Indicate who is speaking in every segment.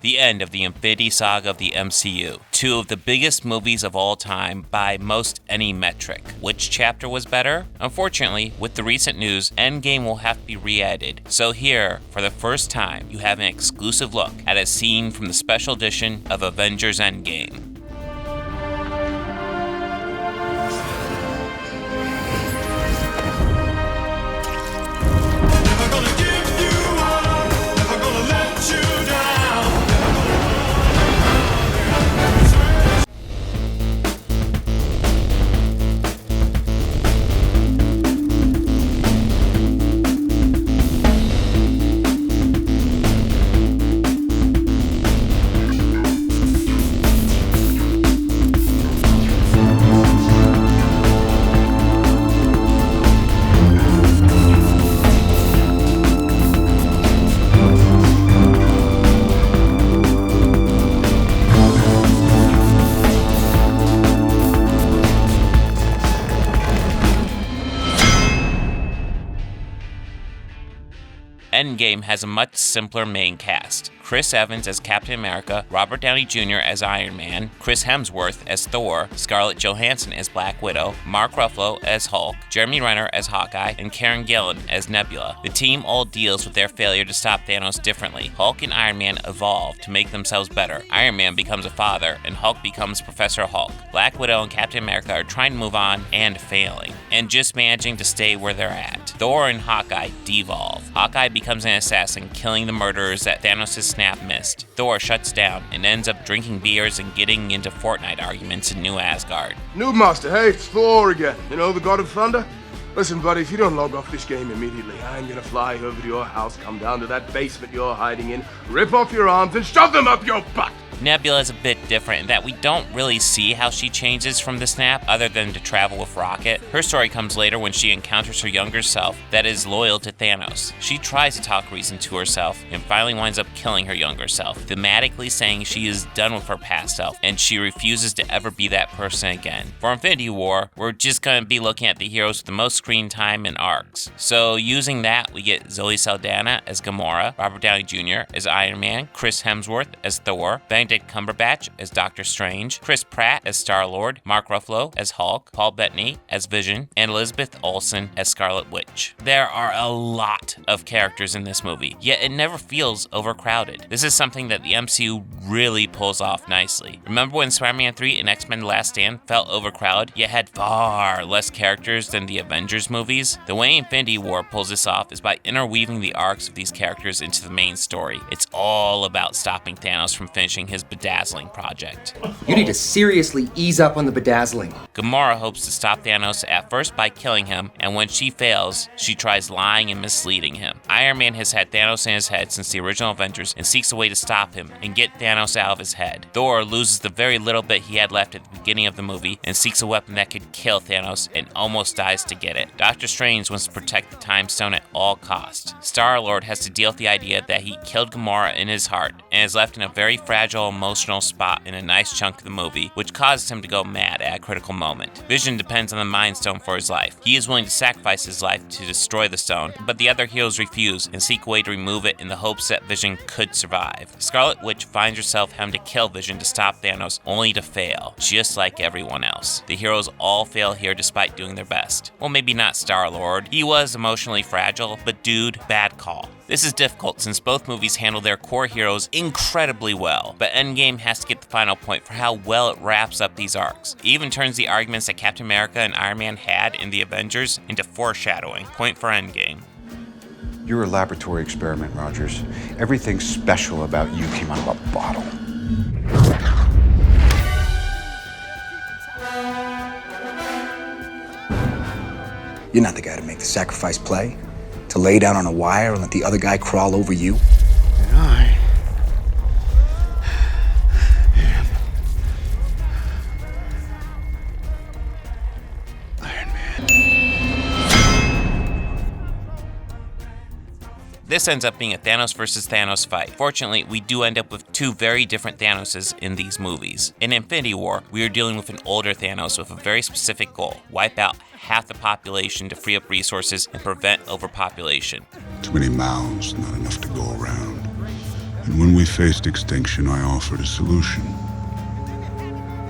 Speaker 1: the end of the Infinity Saga of the MCU. Two of the biggest movies of all time by most any metric. Which chapter was better? Unfortunately, with the recent news, Endgame will have to be re-edited. So here, for the first time, you have an exclusive look at a scene from the special edition of Avengers Endgame. Endgame has a much simpler main cast. Chris Evans as Captain America, Robert Downey Jr. as Iron Man, Chris Hemsworth as Thor, Scarlett Johansson as Black Widow, Mark Ruffalo as Hulk, Jeremy Renner as Hawkeye, and Karen Gillan as Nebula. The team all deals with their failure to stop Thanos differently. Hulk and Iron Man evolve to make themselves better. Iron Man becomes a father, and Hulk becomes Professor Hulk. Black Widow and Captain America are trying to move on and failing, and just managing to stay where they're at. Thor and Hawkeye devolve. Hawkeye becomes an assassin, killing the murderers that Thanos' snap missed. Thor shuts down and ends up drinking beers and getting into Fortnite arguments in New Asgard.
Speaker 2: Noob Master, hey, it's Thor again. You know, the God of Thunder? Listen, buddy, if you don't log off this game immediately, I'm gonna fly over to your house, come down to that basement you're hiding in, rip off your arms, and shove them up your butt!
Speaker 1: Nebula is a bit different in that we don't really see how she changes from the snap other than to travel with Rocket. Her story comes later when she encounters her younger self that is loyal to Thanos. She tries to talk reason to herself and finally winds up killing her younger self, thematically saying she is done with her past self and she refuses to ever be that person again. For Infinity War, we're just going to be looking at the heroes with the most screen time and arcs. So using that, we get Zoe Saldana as Gamora, Robert Downey Jr. as Iron Man, Chris Hemsworth as Thor, Benedict Cumberbatch as Doctor Strange, Chris Pratt as Star-Lord, Mark Ruffalo as Hulk, Paul Bettany as Vision, and Elizabeth Olsen as Scarlet Witch. There are a lot of characters in this movie, yet it never feels overcrowded. This is something that the MCU really pulls off nicely. Remember when Spider-Man 3 and X-Men The Last Stand felt overcrowded, yet had far less characters than the Avengers movies? The way Infinity War pulls this off is by interweaving the arcs of these characters into the main story. It's all about stopping Thanos from finishing his bedazzling project.
Speaker 3: You need to seriously ease up on the bedazzling.
Speaker 1: Gamora hopes to stop Thanos at first by killing him, and when she fails, she tries lying and misleading him. Iron Man has had Thanos in his head since the original Avengers and seeks a way to stop him and get Thanos out of his head. Thor loses the very little bit he had left at the beginning of the movie and seeks a weapon that could kill Thanos and almost dies to get it. Doctor Strange wants to protect the Time Stone at all costs. Star-Lord has to deal with the idea that he killed Gamora in his heart and is left in a very fragile emotional spot in a nice chunk of the movie, which causes him to go mad at a critical moment. Vision depends on the Mind Stone for his life. He is willing to sacrifice his life to destroy the stone, but the other heroes refuse and seek a way to remove it in the hopes that Vision could survive. Scarlet Witch finds herself having to kill Vision to stop Thanos, only to fail, just like everyone else. The heroes all fail here despite doing their best. Well, maybe not Star-Lord. He was emotionally fragile, but dude, bad call. This is difficult since both movies handle their core heroes incredibly well, but Endgame has to get the final point for how well it wraps up these arcs. It even turns the arguments that Captain America and Iron Man had in the Avengers into foreshadowing. Point for Endgame.
Speaker 4: You're a laboratory experiment, Rogers. Everything special about you came out of a bottle.
Speaker 5: You're not the guy to make the sacrifice play, to lay down on a wire and let the other guy crawl over you.
Speaker 4: And I am Iron Man.
Speaker 1: This ends up being a Thanos versus Thanos fight. Fortunately, we do end up with two very different Thanoses in these movies. In Infinity War, we are dealing with an older Thanos with a very specific goal: wipe out half the population to free up resources and prevent overpopulation.
Speaker 6: Too many mouths, not enough to go around. And when we faced extinction, I offered a solution.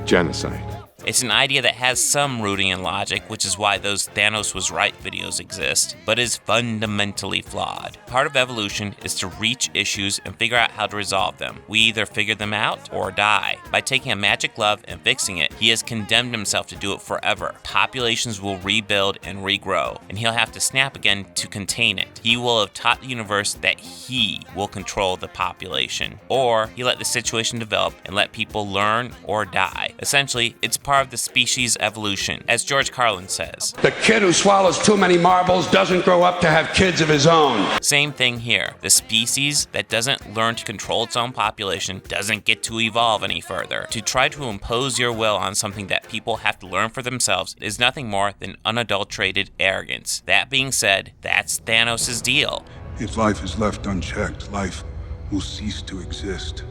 Speaker 7: Genocide.
Speaker 1: It's an idea that has some rooting in logic, which is why those Thanos was right videos exist, but is fundamentally flawed. Part of evolution is to reach issues and figure out how to resolve them. We either figure them out or die. By taking a magic glove and fixing it, he has condemned himself to do it forever. Populations will rebuild and regrow, and he'll have to snap again to contain it. He will have taught the universe that he will control the population, or he let the situation develop and let people learn or die. Essentially, it's part of the species evolution, as George Carlin says.
Speaker 8: The kid who swallows too many marbles doesn't grow up to have kids of his own.
Speaker 1: Same thing here. The species that doesn't learn to control its own population doesn't get to evolve any further. To try to impose your will on something that people have to learn for themselves is nothing more than unadulterated arrogance. That being said, that's Thanos' deal.
Speaker 6: If life is left unchecked, life will cease to exist.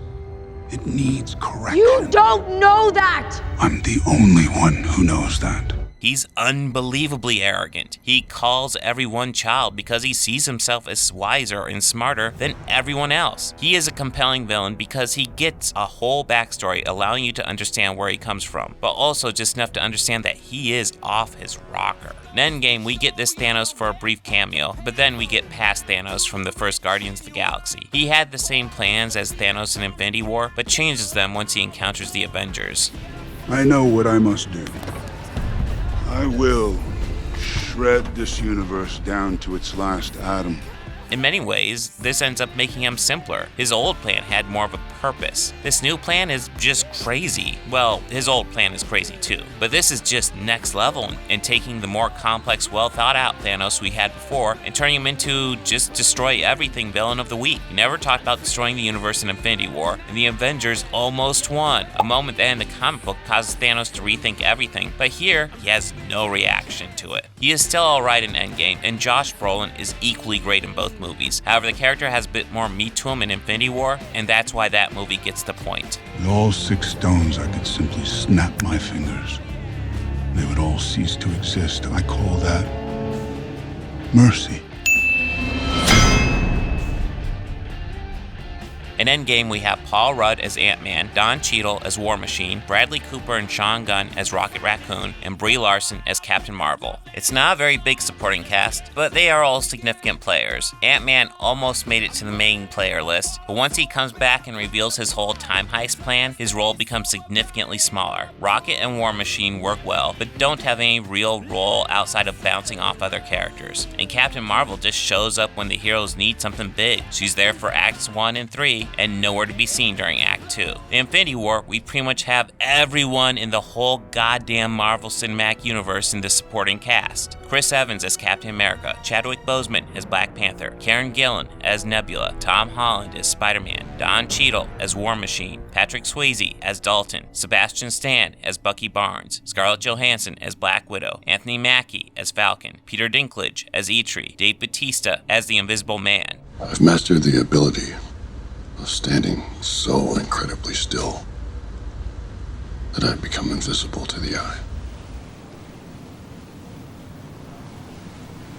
Speaker 6: It needs correction.
Speaker 9: You don't know that!
Speaker 6: I'm the only one who knows that.
Speaker 1: He's unbelievably arrogant. He calls everyone child because he sees himself as wiser and smarter than everyone else. He is a compelling villain because he gets a whole backstory allowing you to understand where he comes from, but also just enough to understand that he is off his rocker. In Endgame, we get this Thanos for a brief cameo, but then we get past Thanos from the first Guardians of the Galaxy. He had the same plans as Thanos in Infinity War, but changes them once he encounters the Avengers.
Speaker 6: I know what I must do. I will shred this universe down to its last atom.
Speaker 1: In many ways, this ends up making him simpler. His old plan had more of a purpose. This new plan is just crazy. Well, his old plan is crazy too. But this is just next level and taking the more complex, well thought out Thanos we had before and turning him into just destroy everything villain of the week. He never talked about destroying the universe in Infinity War, and the Avengers almost won. A moment that in the comic book causes Thanos to rethink everything, but here, he has no reaction to it. He is still alright in Endgame, and Josh Brolin is equally great in both movies. However, the character has a bit more meat to him in Infinity War, and that's why that movie gets the point.
Speaker 6: With all 6 stones, I could simply snap my fingers. They would all cease to exist. I call that mercy.
Speaker 1: In Endgame, we have Paul Rudd as Ant-Man, Don Cheadle as War Machine, Bradley Cooper and Sean Gunn as Rocket Raccoon, and Brie Larson as Captain Marvel. It's not a very big supporting cast, but they are all significant players. Ant-Man almost made it to the main player list, but once he comes back and reveals his whole time heist plan, his role becomes significantly smaller. Rocket and War Machine work well, but don't have any real role outside of bouncing off other characters. And Captain Marvel just shows up when the heroes need something big. She's there for Acts 1 and 3, and nowhere to be seen during Act 2. In Infinity War, we pretty much have everyone in the whole goddamn Marvel Cinematic Universe in the supporting cast. Chris Evans as Captain America, Chadwick Boseman as Black Panther, Karen Gillan as Nebula, Tom Holland as Spider-Man, Don Cheadle as War Machine, Patrick Swayze as Dalton, Sebastian Stan as Bucky Barnes, Scarlett Johansson as Black Widow, Anthony Mackie as Falcon, Peter Dinklage as Eitri, Dave Bautista as the Invisible Man.
Speaker 10: I've mastered the ability of standing so incredibly still that I've become invisible to the eye.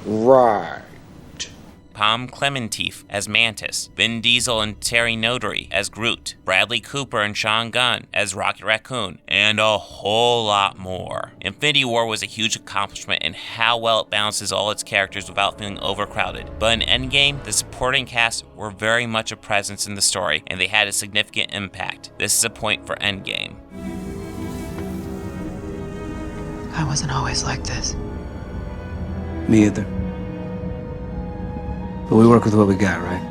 Speaker 8: Right.
Speaker 1: Pom Klementif as Mantis, Vin Diesel and Terry Notary as Groot, Bradley Cooper and Sean Gunn as Rocket Raccoon, and a whole lot more. Infinity War was a huge accomplishment in how well it balances all its characters without feeling overcrowded. But in Endgame, the supporting cast were very much a presence in the story, and they had a significant impact. This is a point for Endgame.
Speaker 11: I wasn't always like this.
Speaker 5: Me either. But we work with what we got, right?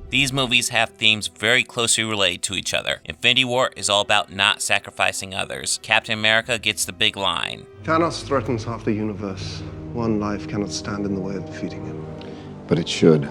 Speaker 1: These movies have themes very closely related to each other. Infinity War is all about not sacrificing others. Captain America gets the big line.
Speaker 12: Thanos threatens half the universe. One life cannot stand in the way of defeating him.
Speaker 13: But it should.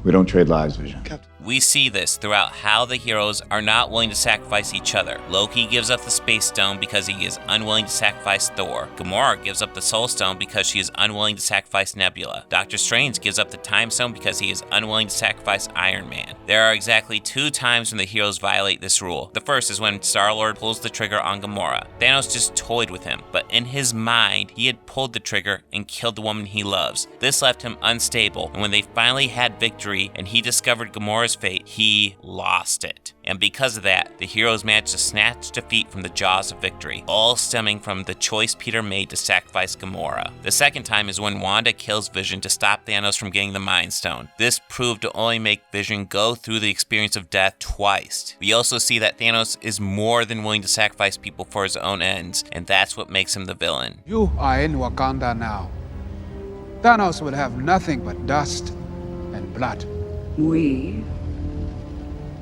Speaker 13: We don't trade lives, Vision.
Speaker 12: Captain.
Speaker 1: We see this throughout how the heroes are not willing to sacrifice each other. Loki gives up the Space Stone because he is unwilling to sacrifice Thor. Gamora gives up the Soul Stone because she is unwilling to sacrifice Nebula. Doctor Strange gives up the Time Stone because he is unwilling to sacrifice Iron Man. There are exactly 2 times when the heroes violate this rule. The first is when Star-Lord pulls the trigger on Gamora. Thanos just toyed with him, but in his mind, he had pulled the trigger and killed the woman he loves. This left him unstable, and when they finally had victory and he discovered Gamora's fate, he lost it. And because of that, the heroes managed to snatch defeat from the jaws of victory, all stemming from the choice Peter made to sacrifice Gamora. The second time is when Wanda kills Vision to stop Thanos from getting the Mind Stone. This proved to only make Vision go through the experience of death twice. We also see that Thanos is more than willing to sacrifice people for his own ends, and that's what makes him the villain.
Speaker 7: You are in Wakanda now. Thanos will have nothing but dust and blood.
Speaker 11: We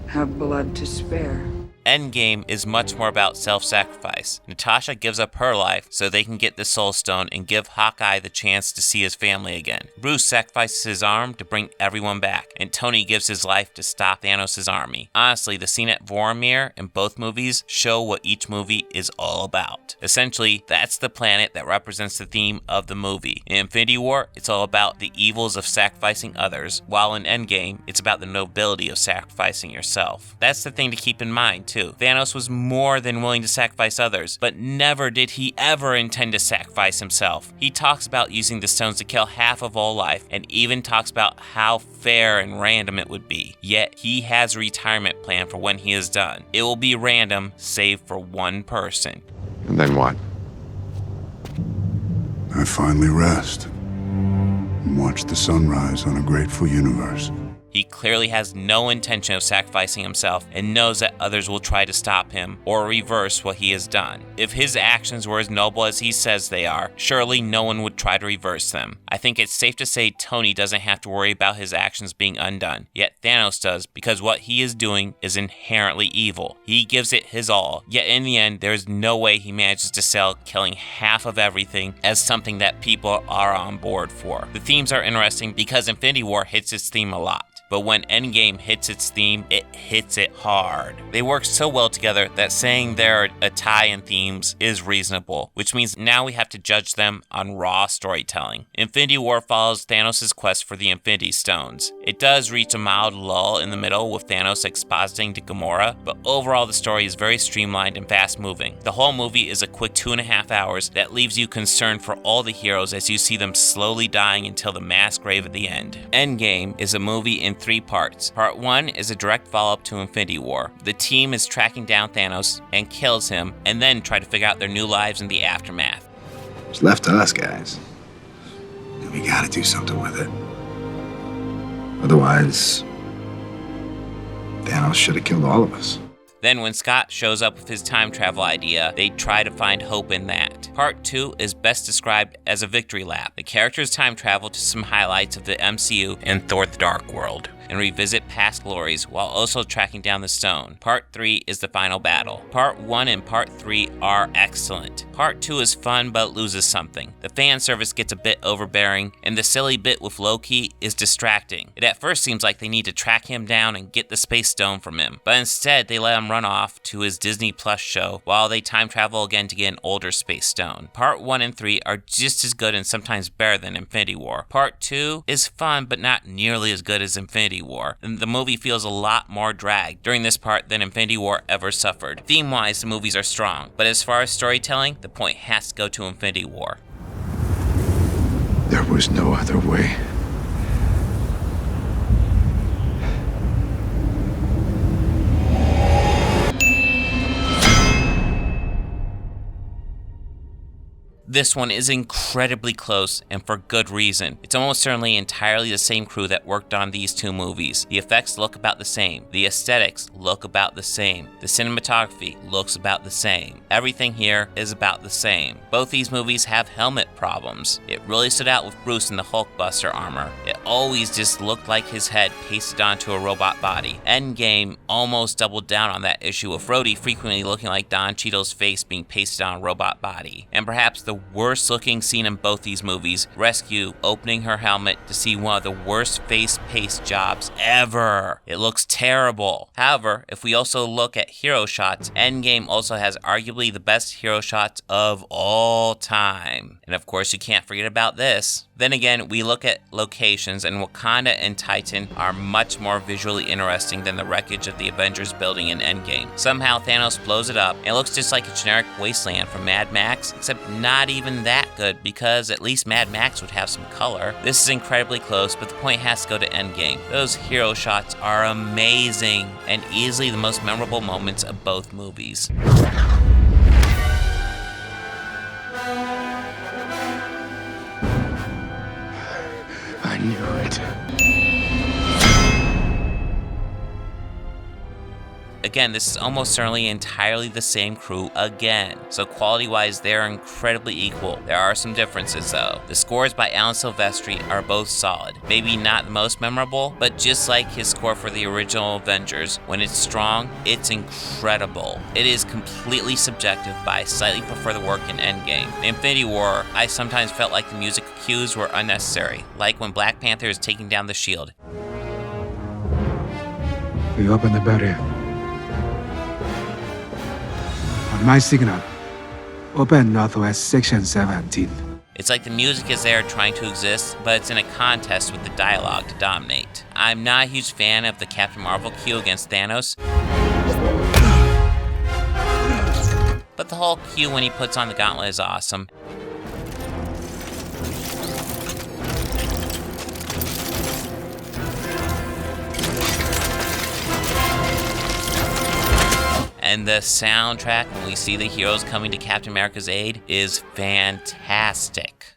Speaker 11: have blood to spare.
Speaker 1: Endgame is much more about self-sacrifice. Natasha gives up her life so they can get the Soul Stone and give Hawkeye the chance to see his family again. Bruce sacrifices his arm to bring everyone back, and Tony gives his life to stop Thanos' army. Honestly, the scene at Vormir in both movies show what each movie is all about. Essentially, that's the planet that represents the theme of the movie. In Infinity War, it's all about the evils of sacrificing others, while in Endgame, it's about the nobility of sacrificing yourself. That's the thing to keep in mind, too. Thanos was more than willing to sacrifice others, but never did he ever intend to sacrifice himself. He talks about using the stones to kill half of all life, and even talks about how fair and random it would be. Yet, he has a retirement plan for when he is done. It will be random, save for one person.
Speaker 10: And then what?
Speaker 6: I finally rest and watch the sunrise on a grateful universe.
Speaker 1: He clearly has no intention of sacrificing himself and knows that others will try to stop him or reverse what he has done. If his actions were as noble as he says they are, surely no one would try to reverse them. I think it's safe to say Tony doesn't have to worry about his actions being undone, yet Thanos does, because what he is doing is inherently evil. He gives it his all, yet in the end there is no way he manages to sell killing half of everything as something that people are on board for. The themes are interesting because Infinity War hits its theme a lot. But when Endgame hits its theme, it hits it hard. They work so well together that saying they're a tie in themes is reasonable, which means now we have to judge them on raw storytelling. Infinity War follows Thanos' quest for the Infinity Stones. It does reach a mild lull in the middle with Thanos expositing to Gamora, but overall the story is very streamlined and fast moving. The whole movie is a quick 2.5 hours that leaves you concerned for all the heroes as you see them slowly dying until the mass grave at the end. Endgame is a movie in 3 parts. Part 1 is a direct follow-up to Infinity War. The team is tracking down Thanos and kills him, and then try to figure out their new lives in the aftermath.
Speaker 5: It's left to us, guys. And we gotta do something with it. Otherwise, Thanos should have killed all of us.
Speaker 1: Then when Scott shows up with his time travel idea, they try to find hope in that. Part 2 is best described as a victory lap. The characters time travel to some highlights of the MCU and Thor: The Dark World, and revisit past glories while also tracking down the stone. Part 3 is the final battle. Part 1 and Part 3 are excellent. Part 2 is fun but loses something. The fan service gets a bit overbearing, and the silly bit with Loki is distracting. It at first seems like they need to track him down and get the Space Stone from him, but instead they let him run off to his Disney Plus show while they time travel again to get an older Space Stone. Part 1 and 3 are just as good and sometimes better than Infinity War. Part 2 is fun but not nearly as good as Infinity War, and the movie feels a lot more dragged during this part than Infinity War ever suffered. Theme-wise, the movies are strong, but as far as storytelling, the point has to go to Infinity War.
Speaker 10: There was no other way.
Speaker 1: This one is incredibly close, and for good reason. It's almost certainly entirely the same crew that worked on these 2 movies. The effects look about the same. The aesthetics look about the same. The cinematography looks about the same. Everything here is about the same. Both these movies have helmet problems. It really stood out with Bruce in the Hulkbuster armor. It always just looked like his head pasted onto a robot body. Endgame almost doubled down on that issue, with Rhodey frequently looking like Don Cheadle's face being pasted on a robot body. And perhaps the worst looking scene in both these movies, Rescue opening her helmet to see one of the worst face paste jobs ever. It looks terrible. However, if we also look at hero shots, Endgame also has arguably the best hero shots of all time. And of course, you can't forget about this. Then again, we look at locations, and Wakanda and Titan are much more visually interesting than the wreckage of the Avengers building in Endgame. Somehow Thanos blows it up, and it looks just like a generic wasteland from Mad Max, except not even that good, because at least Mad Max would have some color. This is incredibly close, but the point has to go to Endgame. Those hero shots are amazing, and easily the most memorable moments of both movies.
Speaker 2: I knew it.
Speaker 1: Again, this is almost certainly entirely the same crew again, so quality-wise they're incredibly equal. There are some differences though. The scores by Alan Silvestri are both solid. Maybe not the most memorable, but just like his score for the original Avengers, when it's strong, it's incredible. It is completely subjective, but I slightly prefer the work in Endgame. In Infinity War, I sometimes felt like the music cues were unnecessary, like when Black Panther is taking down the shield.
Speaker 7: We open the barrier. On my signal, open Northwest Section 17.
Speaker 1: It's like the music is there trying to exist, but it's in a contest with the dialogue to dominate. I'm not a huge fan of the Captain Marvel cue against Thanos, but the whole cue when he puts on the gauntlet is awesome. And the soundtrack, when we see the heroes coming to Captain America's aid, is fantastic.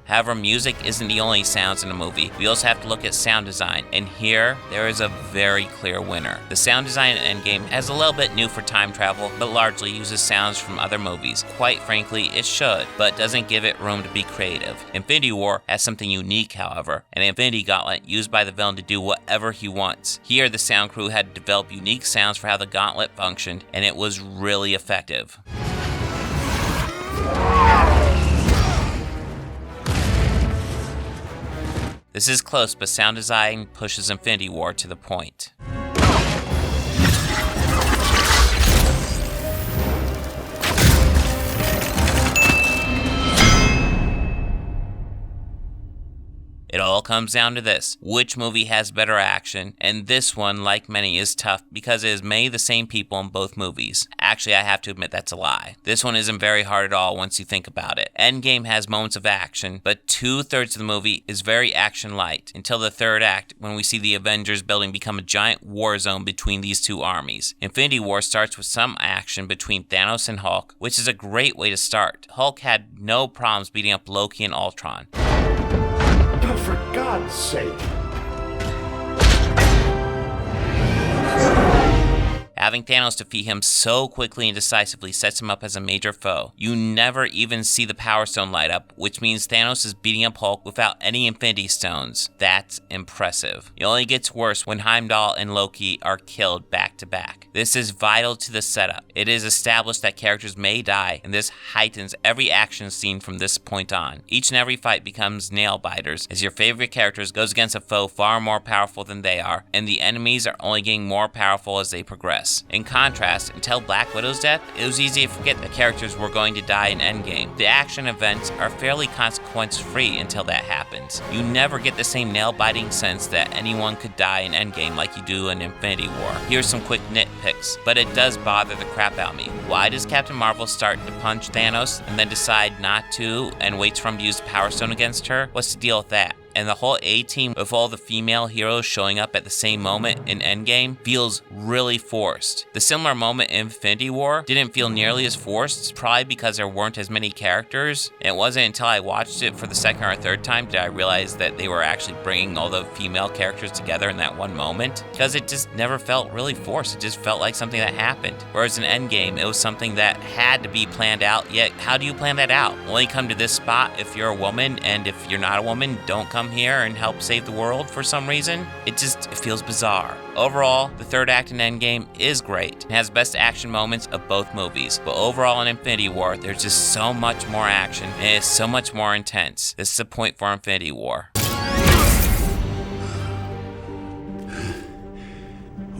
Speaker 1: However, music isn't the only sounds in a movie. We also have to look at sound design, and here, there is a very clear winner. The sound design in Endgame has a little bit new for time travel, but largely uses sounds from other movies. Quite frankly, it should, but doesn't give it room to be creative. Infinity War has something unique, however, an Infinity Gauntlet used by the villain to do whatever he wants. Here, the sound crew had to develop unique sounds for how the gauntlet functioned, and it was really effective. This is close, but sound design pushes Infinity War to the point. It all comes down to this: which movie has better action? And this one, like many, is tough because it is many of the same people in both movies. Actually, I have to admit that's a lie. This one isn't very hard at all once you think about it. Endgame has moments of action, but 2/3 of the movie is very action light until the third act, when we see the Avengers building become a giant war zone between these two armies. Infinity War starts with some action between Thanos and Hulk, which is a great way to start. Hulk had no problems beating up Loki and Ultron.
Speaker 13: Oh, for God's sake.
Speaker 1: Having Thanos defeat him so quickly and decisively sets him up as a major foe. You never even see the Power Stone light up, which means Thanos is beating up Hulk without any Infinity Stones. That's impressive. It only gets worse when Heimdall and Loki are killed back to back. This is vital to the setup. It is established that characters may die, and this heightens every action scene from this point on. Each and every fight becomes nail-biters, as your favorite characters goes against a foe far more powerful than they are, and the enemies are only getting more powerful as they progress. In contrast, until Black Widow's death, it was easy to forget that characters were going to die in Endgame. The action events are fairly consequence-free until that happens. You never get the same nail-biting sense that anyone could die in Endgame like you do in Infinity War. Here's some quick nitpicks, but it does bother the crap out of me. Why does Captain Marvel start to punch Thanos and then decide not to and waits for him to use the Power Stone against her? What's the deal with that? And the whole A-team with all the female heroes showing up at the same moment in Endgame feels really forced. The similar moment in Infinity War didn't feel nearly as forced, probably because there weren't as many characters. And it wasn't until I watched it for the second or third time did I realize that they were actually bringing all the female characters together in that one moment, because it just never felt really forced. It just felt like something that happened. Whereas in Endgame, it was something that had to be planned out, yet how do you plan that out? Only come to this spot if you're a woman, and if you're not a woman, don't come come here and help save the world for some reason. It feels bizarre. Overall, the third act in Endgame is great. It has the best action moments of both movies. But overall in Infinity War, there's just so much more action and it's so much more intense. This is a point for Infinity War.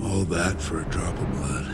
Speaker 6: All that for a drop of blood.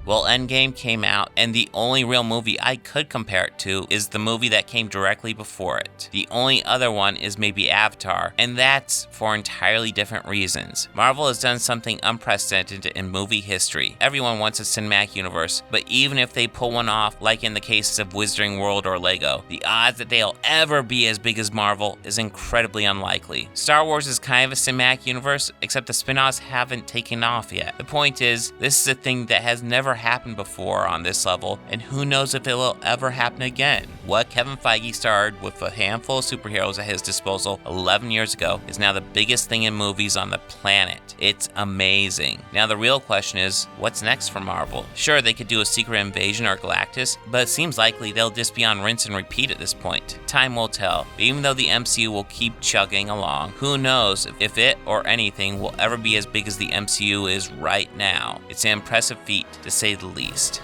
Speaker 1: Well, Endgame came out, and the only real movie I could compare it to is the movie that came directly before it. The only other one is maybe Avatar, and that's for entirely different reasons. Marvel has done something unprecedented in movie history. Everyone wants a cinematic universe, but even if they pull one off, like in the cases of Wizarding World or Lego, the odds that they'll ever be as big as Marvel is incredibly unlikely. Star Wars is kind of a cinematic universe, except the spin-offs haven't taken off yet. The point is, this is a thing that has never happened before on this level, and who knows if it will ever happen again. What Kevin Feige started with a handful of superheroes at his disposal 11 years ago is now the biggest thing in movies on the planet. It's amazing. Now the real question is, what's next for Marvel? Sure, they could do a Secret Invasion or Galactus, but it seems likely they'll just be on rinse and repeat at this point. Time will tell. But even though the MCU will keep chugging along, who knows if it or anything will ever be as big as the MCU is right now. It's an impressive feat, to say the least.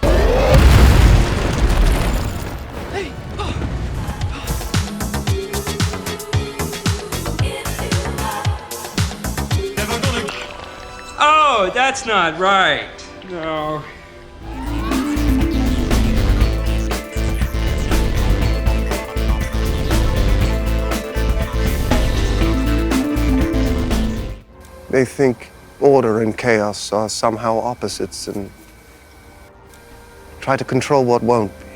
Speaker 14: Oh, that's not right. No.
Speaker 12: They think order and chaos are somehow opposites and try to control what won't be.